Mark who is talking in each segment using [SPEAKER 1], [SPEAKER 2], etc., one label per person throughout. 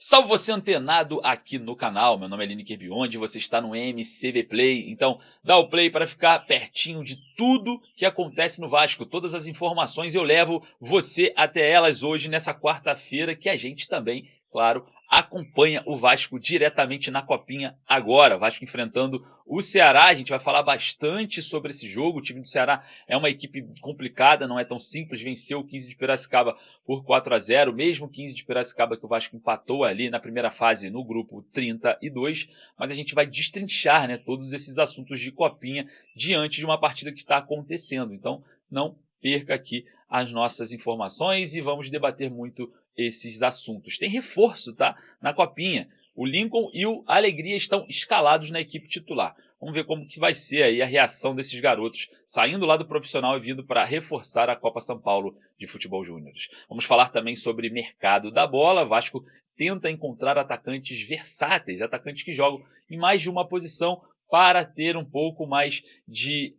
[SPEAKER 1] Salve você antenado aqui no canal, meu nome é Lineker Biondi, você está no MCV Play, então dá o play para ficar pertinho de tudo que acontece no Vasco, todas as informações eu levo você até elas hoje nessa quarta-feira que a gente também, claro, acompanha o Vasco diretamente na Copinha agora, o Vasco enfrentando o Ceará, a gente vai falar bastante sobre esse jogo, o time do Ceará é uma equipe complicada, não é tão simples, venceu o 15 de Piracicaba por 4-0, mesmo 15 de Piracicaba que o Vasco empatou ali na primeira fase no grupo 32, mas a gente vai destrinchar, né, todos esses assuntos de Copinha diante de uma partida que está acontecendo, então não perca aqui as nossas informações e vamos debater muito esses assuntos. Tem reforço, tá, na Copinha. O Lincoln e o Alegria estão escalados na equipe titular. Vamos ver como que vai ser aí a reação desses garotos saindo lá do profissional e vindo para reforçar a Copa São Paulo de Futebol Júnior. Vamos falar também sobre mercado da bola. Vasco tenta encontrar atacantes versáteis, atacantes que jogam em mais de uma posição para ter um pouco mais de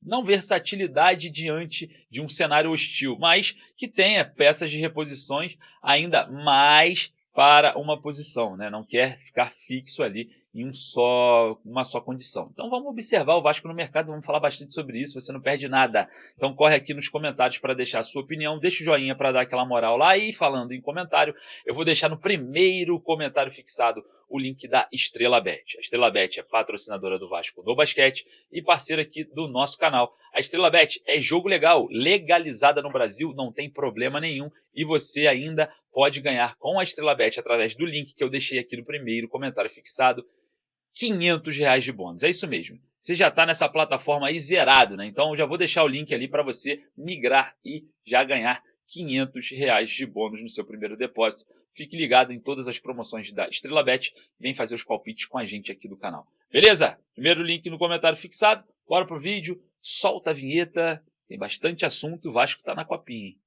[SPEAKER 1] não versatilidade diante de um cenário hostil, mas que tenha peças de reposições ainda mais para uma posição, né? Não quer ficar fixo ali em uma só condição. Então vamos observar o Vasco no mercado, vamos falar bastante sobre isso, você não perde nada. Então corre aqui nos comentários para deixar a sua opinião, deixa o joinha para dar aquela moral lá e falando em comentário, eu vou deixar no primeiro comentário fixado o link da Estrela Bet. A Estrela Bet é patrocinadora do Vasco no basquete e parceira aqui do nosso canal. A Estrela Bet é jogo legal, legalizada no Brasil, não tem problema nenhum e você ainda pode ganhar com a Estrela Bet através do link que eu deixei aqui no primeiro comentário fixado, R$500 de bônus. É isso mesmo. Você já está nessa plataforma aí zerado, né? Então eu já vou deixar o link ali para você migrar e já ganhar R$500 de bônus no seu primeiro depósito. Fique ligado em todas as promoções da Estrela Bet. Vem fazer os palpites com a gente aqui do canal. Beleza? Primeiro link no comentário fixado. Bora pro vídeo. Solta a vinheta. Tem bastante assunto. O Vasco está na copinha, hein?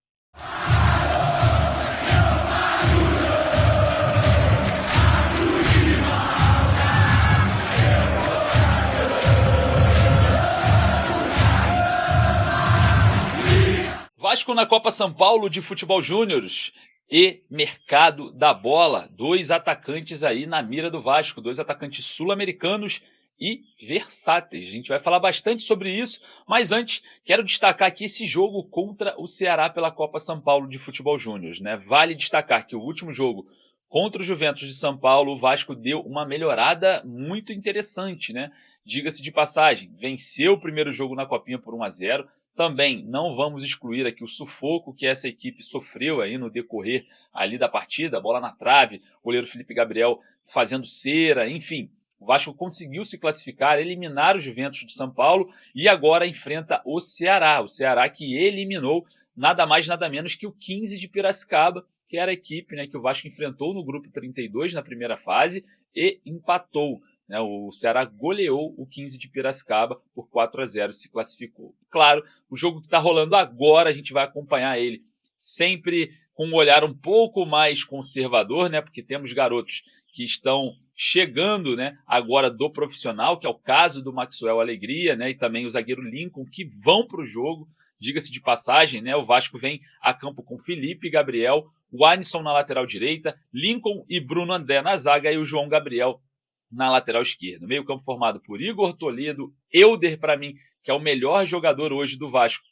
[SPEAKER 1] Vasco na Copa São Paulo de Futebol Júnior e mercado da bola. Dois atacantes aí na mira do Vasco, dois atacantes sul-americanos e versáteis. A gente vai falar bastante sobre isso, mas antes quero destacar aqui esse jogo contra o Ceará pela Copa São Paulo de Futebol Júnior, né? Vale destacar que o último jogo contra o Juventus de São Paulo, o Vasco deu uma melhorada muito interessante, né? Diga-se de passagem, venceu o primeiro jogo na Copinha por 1-0, também não vamos excluir aqui o sufoco que essa equipe sofreu aí no decorrer ali da partida, bola na trave, o goleiro Felipe Gabriel fazendo cera, enfim. O Vasco conseguiu se classificar, eliminar o Juventus de São Paulo e agora enfrenta o Ceará que eliminou nada mais nada menos que o 15 de Piracicaba, que era a equipe, né, que o Vasco enfrentou no grupo 32 na primeira fase e empatou. O Ceará goleou o 15 de Piracicaba por 4-0, se classificou. Claro, o jogo que está rolando agora, a gente vai acompanhar ele sempre com um olhar um pouco mais conservador, né? Porque temos garotos que estão chegando, né, agora do profissional, que é o caso do Maxwell Alegria, né, e também o zagueiro Lincoln, que vão para o jogo. Diga-se de passagem, né, o Vasco vem a campo com Felipe Gabriel, o Alisson na lateral direita, Lincoln e Bruno André na zaga e o João Gabriel na lateral esquerda. Meio campo formado por Igor Toledo, Elder, para mim, que é o melhor jogador hoje do Vasco,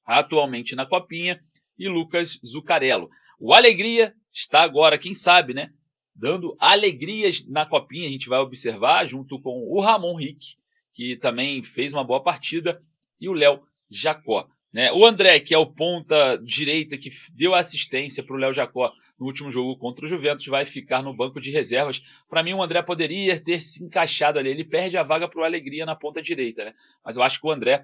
[SPEAKER 1] atualmente na Copinha, e Lucas Zucarello. O Alegria está agora, quem sabe, né, dando alegrias na Copinha, a gente vai observar, junto com o Ramon Rick, que também fez uma boa partida, e o Léo Jacó. Né? O André, que é o ponta direita que deu assistência para o Léo Jacó no último jogo contra o Juventus, vai ficar no banco de reservas. Para mim, o André poderia ter se encaixado ali. Ele perde a vaga para o Alegria na ponta direita, né? Mas eu acho que o André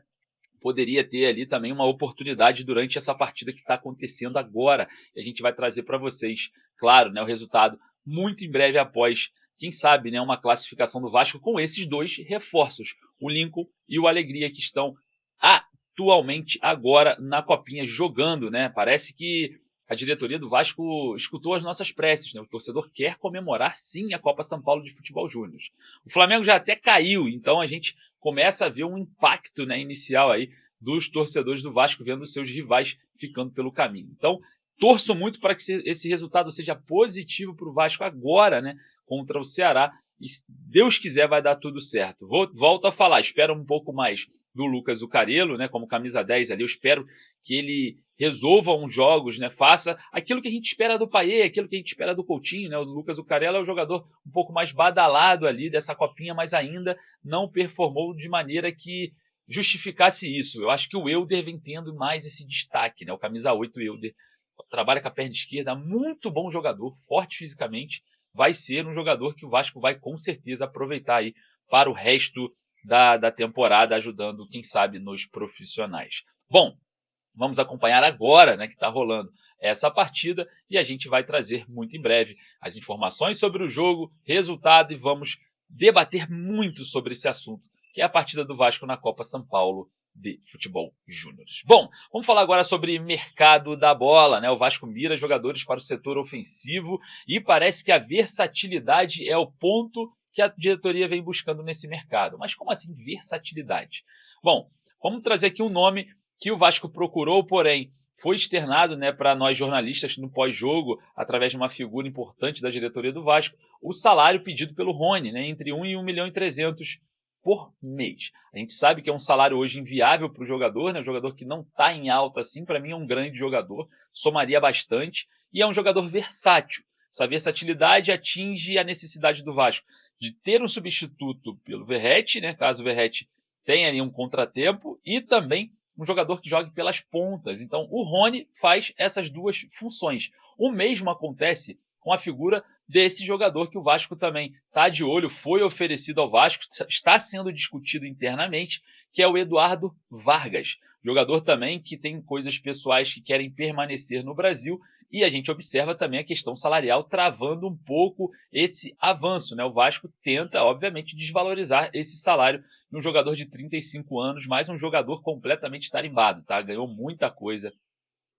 [SPEAKER 1] poderia ter ali também uma oportunidade durante essa partida que está acontecendo agora. E a gente vai trazer para vocês, claro, né, o resultado muito em breve após, quem sabe, né, uma classificação do Vasco com esses dois reforços, o Lincoln e o Alegria, que estão atualmente agora na Copinha jogando, né? Parece que a diretoria do Vasco escutou as nossas preces, né? O torcedor quer comemorar sim a Copa São Paulo de Futebol Júnior. O Flamengo já até caiu, então a gente começa a ver um impacto, né, inicial aí dos torcedores do Vasco vendo seus rivais ficando pelo caminho. Então Torço muito para que esse resultado seja positivo para o Vasco agora, né, contra o Ceará. E se Deus quiser, vai dar tudo certo. Volto a falar, espero um pouco mais do Lucas Zucarello, né, como camisa 10 ali. Eu espero que ele resolva uns jogos, né, faça aquilo que a gente espera do Payet, aquilo que a gente espera do Coutinho. Né, o Lucas Zucarello é o jogador um pouco mais badalado ali dessa copinha, mas ainda não performou de maneira que justificasse isso. Eu acho que o Elder vem tendo mais esse destaque, né, o camisa 8 Elder. Trabalha com a perna esquerda, muito bom jogador, forte fisicamente, vai ser um jogador que o Vasco vai com certeza aproveitar aí para o resto da temporada, ajudando, quem sabe, nos profissionais. Bom, vamos acompanhar agora, né, que está rolando essa partida, e a gente vai trazer muito em breve as informações sobre o jogo, resultado, e vamos debater muito sobre esse assunto, que é a partida do Vasco na Copa São Paulo de Futebol Júnior. Bom, vamos falar agora sobre mercado da bola, né? O Vasco mira jogadores para o setor ofensivo e parece que a versatilidade é o ponto que a diretoria vem buscando nesse mercado. Mas como assim versatilidade? Bom, vamos trazer aqui um nome que o Vasco procurou, porém foi externado, né, para nós jornalistas no pós-jogo, através de uma figura importante da diretoria do Vasco, o salário pedido pelo Rony, né, entre 1 e 1 milhão e 300 por mês. A gente sabe que é um salário hoje inviável para o jogador, né? O jogador que não está em alta assim, para mim é um grande jogador, somaria bastante, e é um jogador versátil. Essa versatilidade atinge a necessidade do Vasco de ter um substituto pelo Verratti, né? Caso o Verratti tenha ali um contratempo, e também um jogador que jogue pelas pontas. Então o Rony faz essas duas funções. O mesmo acontece com a figura desse jogador que o Vasco também está de olho, foi oferecido ao Vasco, está sendo discutido internamente, que é o Eduardo Vargas. Jogador também que tem coisas pessoais que querem permanecer no Brasil, e a gente observa também a questão salarial travando um pouco esse avanço, né? O Vasco tenta, obviamente, desvalorizar esse salário de um jogador de 35 anos, mas um jogador completamente tarimbado, tá? Ganhou muita coisa,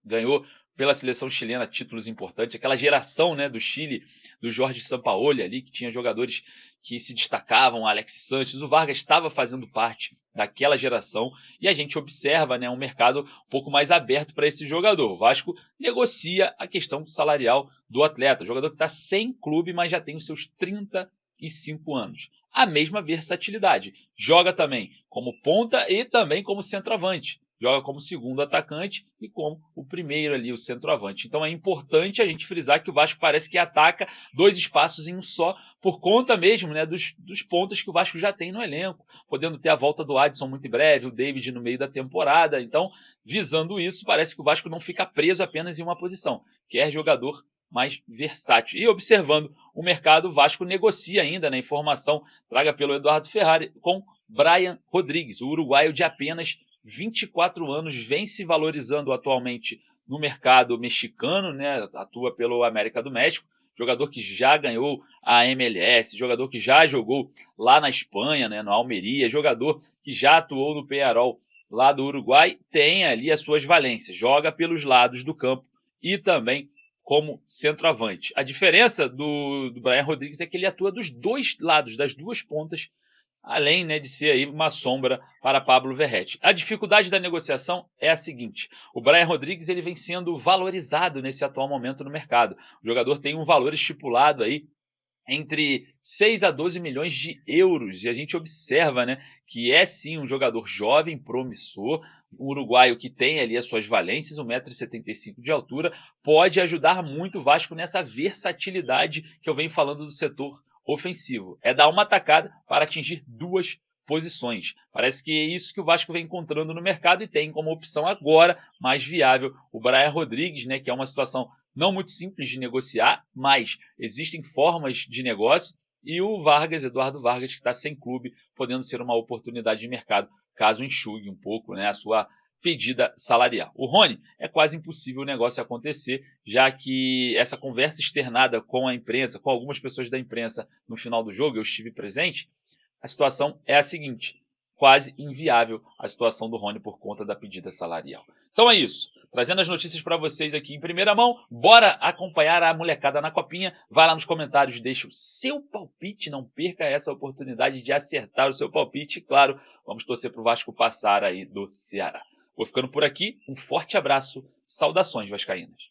[SPEAKER 1] ganhou pela seleção chilena títulos importantes, aquela geração, né, do Chile, do Jorge Sampaoli ali, que tinha jogadores que se destacavam, Alex Sanches, o Vargas estava fazendo parte daquela geração, e a gente observa, né, um mercado um pouco mais aberto para esse jogador. O Vasco negocia a questão salarial do atleta, o jogador que está sem clube, mas já tem os seus 35 anos. A mesma versatilidade, joga também como ponta e também como centroavante. Joga como segundo atacante e como o primeiro ali, o centroavante. Então é importante a gente frisar que o Vasco parece que ataca dois espaços em um só, por conta mesmo, né, dos pontas que o Vasco já tem no elenco, podendo ter a volta do Adson muito em breve, o David no meio da temporada. Então, visando isso, parece que o Vasco não fica preso apenas em uma posição, quer jogador mais versátil. E observando o mercado, o Vasco negocia ainda, na informação traga pelo Eduardo Ferrari, com Brian Rodrigues, o uruguaio de apenas 24 anos, vem se valorizando atualmente no mercado mexicano, né? Atua pelo América do México, jogador que já ganhou a MLS, jogador que já jogou lá na Espanha, né? No Almeria, jogador que já atuou no Peñarol lá do Uruguai, tem ali as suas valências, joga pelos lados do campo e também como centroavante. A diferença do Brian Rodrigues é que ele atua dos dois lados, das duas pontas, além, né, de ser aí uma sombra para Pablo Verratti. A dificuldade da negociação é a seguinte: o Brian Rodrigues ele vem sendo valorizado nesse atual momento no mercado. O jogador tem um valor estipulado aí entre 6 a 12 milhões de euros, e a gente observa, né, que é sim um jogador jovem, promissor, um uruguaio que tem ali as suas valências, 1,75 m de altura, pode ajudar muito o Vasco nessa versatilidade que eu venho falando do setor ofensivo. É dar uma atacada para atingir duas posições. Parece que é isso que o Vasco vem encontrando no mercado e tem como opção agora mais viável o Brian Rodrigues, né, que é uma situação não muito simples de negociar, mas existem formas de negócio, e o Vargas, Eduardo Vargas, que está sem clube, podendo ser uma oportunidade de mercado, caso enxugue um pouco, né, a sua pedida salarial. O Rony, é quase impossível o negócio acontecer, já que essa conversa externada com a imprensa, com algumas pessoas da imprensa no final do jogo, eu estive presente, a situação é a seguinte: quase inviável a situação do Rony por conta da pedida salarial. Então é isso. Trazendo as notícias para vocês aqui em primeira mão, bora acompanhar a molecada na copinha. Vai lá nos comentários, deixa o seu palpite, não perca essa oportunidade de acertar o seu palpite. E claro, vamos torcer para o Vasco passar aí do Ceará. Vou ficando por aqui, um forte abraço, saudações vascaínas.